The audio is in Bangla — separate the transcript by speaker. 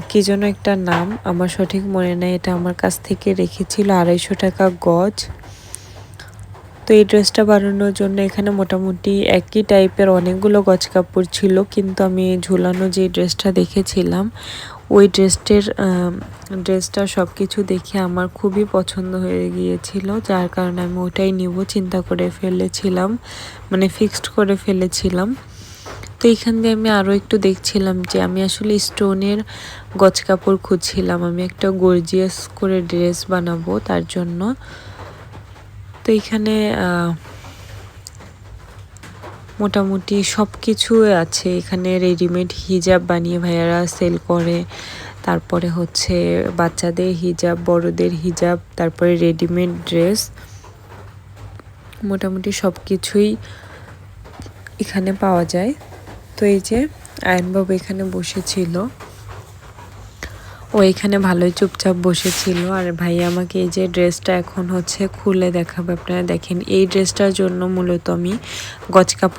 Speaker 1: কি যেন একটা নাম, আমার সঠিক মনে নেই। এটা আমার কাছ থেকে রেখেছিল 250 টাকা গজ। তো এই ড্রেসটা বানানোর জন্য এখানে মোটামুটি একই টাইপের অনেকগুলো গজ কাপড় ছিল, কিন্তু আমি ঝুলানো যে ড্রেসটা দেখেছিলাম ওই ড্রেসটা সব কিছু দেখে আমার খুবই পছন্দ হয়ে গিয়েছিল, যার কারণে আমি ওটাই নিব চিন্তা করে ফেলেছিলাম, মানে ফিক্সড করে ফেলেছিলাম। তো এইখান দিয়ে আমি আরও একটু দেখছিলাম যে আমি আসলে স্টোনের গজ কাপড় খুঁজছিলাম, আমি একটা গর্জিয়াস করে ড্রেস বানাবো তার জন্য। তো এখানে মোটামুটি সব কিছুই আছে। এখানে রেডিমেড হিজাব বানিয়ে ভাইয়ারা সেল করে, তারপরে হচ্ছে বাচ্চাদের হিজাব, বড়দের হিজাব, তারপরে রেডিমেড ড্রেস, মোটামুটি সব কিছুই এখানে পাওয়া যায়। তো এই যে আয়নবাবু এখানে বসেছিল, ও এখানে ভালোই চুপচাপ বসেছিল। আর ভাই আমাকে এই যে ড্রেসটা এখন হচ্ছে খুলে দেখাবে। আপনারা দেখেন, এই ড্রেসটার জন্য মূলত আমি গজ কাপড়